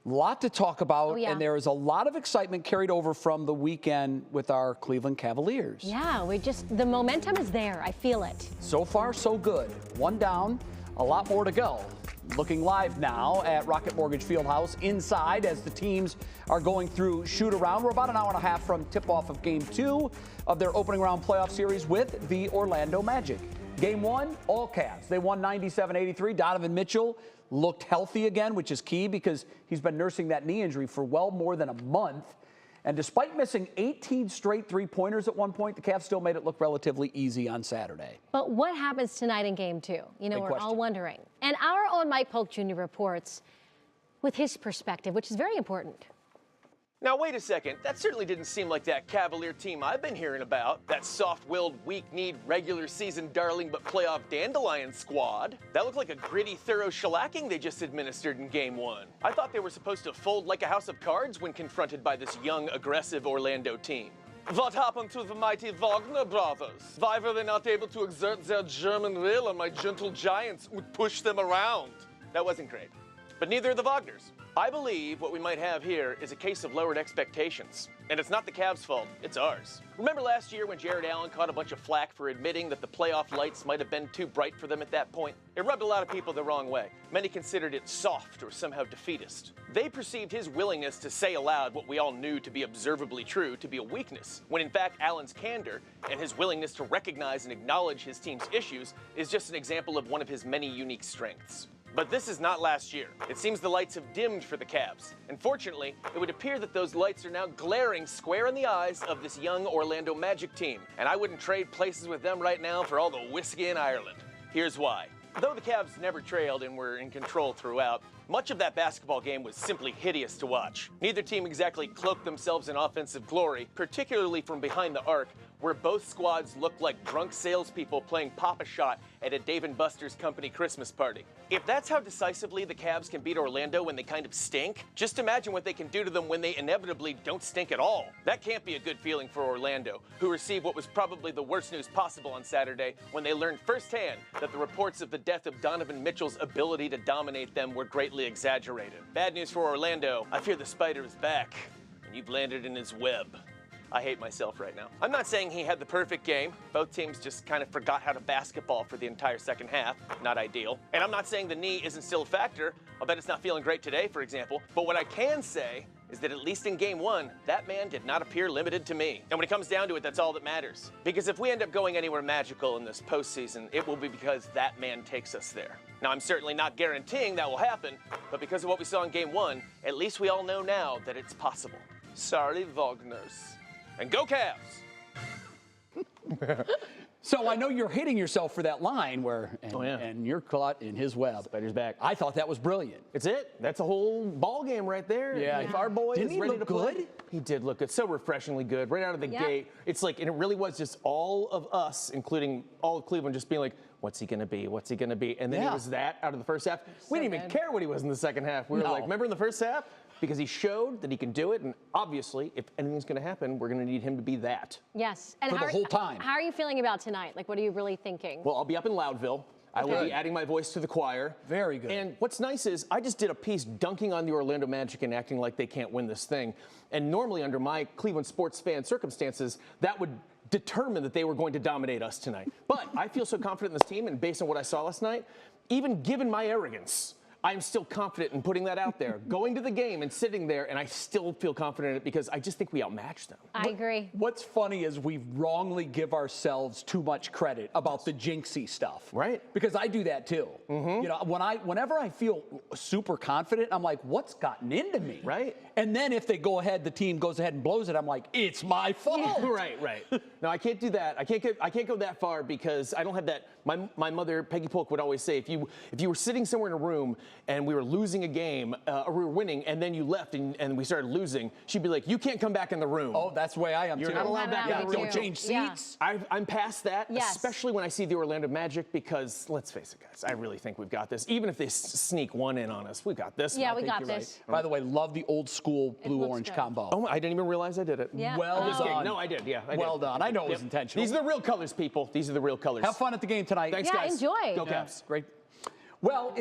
Lot to talk about, Oh, yeah. and there is a lot of excitement carried over from the weekend with our Cleveland Cavaliers. Yeah, the momentum is there. I feel it. So far, so good. One down, a lot more to go. Looking live now at Rocket Mortgage Fieldhouse inside as the teams are going through shoot-around. We're about an hour and a half from tip-off of Game 2 of their opening round playoff series with the Orlando Magic. Game 1, all Cavs. They won 97-83. Donovan Mitchell looked healthy again, which is key because he's been nursing that knee injury for well more than a month. And despite missing 18 straight three-pointers at one point, the Cavs still made it look relatively easy on Saturday. But what happens tonight in Game 2? You know, Big we're question. all wondering. And our own Polk Jr. reports with his perspective, which is very important. Now, wait a second. That certainly didn't seem like that Cavalier team I've been hearing about. That soft-willed, weak-kneed, regular season darling but playoff dandelion squad. That looked like a gritty, thorough shellacking they just administered in Game 1. I thought they were supposed to fold like a house of cards when confronted by this young, aggressive Orlando team. What happened to the mighty Wagner brothers? Why were they not able to exert their German will on my gentle giants who push them around? That wasn't great. But neither are the Wagners. I believe what we might have here is a case of lowered expectations. And it's not the Cavs' fault, it's ours. Remember last year when Jared Allen caught a bunch of flack for admitting that the playoff lights might have been too bright for them at that point? It rubbed a lot of people the wrong way. Many considered it soft or somehow defeatist. They perceived his willingness to say aloud what we all knew to be observably true to be a weakness, when in fact Allen's candor and his willingness to recognize and acknowledge his team's issues is just an example of one of his many unique strengths. But this is not last year. It seems the lights have dimmed for the Cavs. And fortunately, it would appear that those lights are now glaring square in the eyes of this young Orlando Magic team. And I wouldn't trade places with them right now for all the whiskey in Ireland. Here's why. Though the Cavs never trailed and were in control throughout, much of that basketball game was simply hideous to watch. Neither team exactly cloaked themselves in offensive glory, particularly from behind the arc, where both squads looked like drunk salespeople playing Pop-A-Shot at a Dave & Buster's company Christmas party. If that's how decisively the Cavs can beat Orlando when they kind of stink, just imagine what they can do to them when they inevitably don't stink at all. That can't be a good feeling for Orlando, who received what was probably the worst news possible on Saturday when they learned firsthand that the reports of the death of Donovan Mitchell's ability to dominate them were greatly exaggerated. Bad news for Orlando. I fear the spider is back, and you've landed in his web. I hate myself right now. I'm not saying he had the perfect game. Both teams just kind of forgot how to basketball for the entire second half. Not ideal. And I'm not saying the knee isn't still a factor. I'll bet it's not feeling great today, for example. But what I can say is that at least in Game 1, that man did not appear limited to me. And when it comes down to it, that's all that matters. Because if we end up going anywhere magical in this postseason, it will be because that man takes us there. Now, I'm certainly not guaranteeing that will happen, but because of what we saw in Game 1, at least we all know now that it's possible. Sorry, Wagners. And go Cavs! So I know you're hitting yourself for that line where, and you're caught in his web. Spider's back. I thought that was brilliant. It's it. That's a whole ball game right there. Yeah. If our boy Didn't is he ready look to play, good? He did look good. So refreshingly good right out of the gate. It's like, and it really was just all of us, including all of Cleveland, just being like, what's he going to be? What's he going to be? And then it was that out of the first half. We didn't even care what he was in the second half. We were like, remember in the first half? Because he showed that he can do it, and obviously, if anything's going to happen, we're going to need him to be that. Yes. And for the whole time. How are you feeling about tonight? Like, what are you really thinking? Well, I'll be up in Loudville. I will be adding my voice to the choir. Very good. And what's nice is I just did a piece dunking on the Orlando Magic and acting like they can't win this thing. And normally under my Cleveland sports fan circumstances, that would determine that they were going to dominate us tonight. But I feel so confident in this team, and based on what I saw last night, even given my arrogance, I'm still confident in putting that out there, going to the game and sitting there, and I still feel confident in it because I just think we outmatched them. I agree. What's funny is we wrongly give ourselves too much credit about the jinxy stuff. Right. Because I do that too. You know, whenever I feel super confident, I'm like, what's gotten into me? Right. And then if they go ahead, the team goes ahead and blows it, I'm like, it's my fault. Right. No, I can't do that. I can't go that far because I don't have that. My mother, Peggy Polk, would always say, if you were sitting somewhere in a room and we were losing a game, or we were winning, and then you left and we started losing, she'd be like, you can't come back in the room. Oh, that's the way I am You're too. not allowed back in the room. Don't change seats. I'm past that, Yes. especially when I see the Orlando Magic, because let's face it, guys, I really think we've got this. Even if they sneak one in on us, we've got this. Yeah, I we think got you're this. right. By the way, love the old school blue-orange good. combo. Oh, I didn't even realize I did it. Yeah. Well done. No, I did. Yeah, I did. Well done. I know it was intentional. These are the real colors, people. These are the real colors. Have fun at the game tonight. Thanks, Yeah, guys. enjoy. Go Cavs. Great. Well.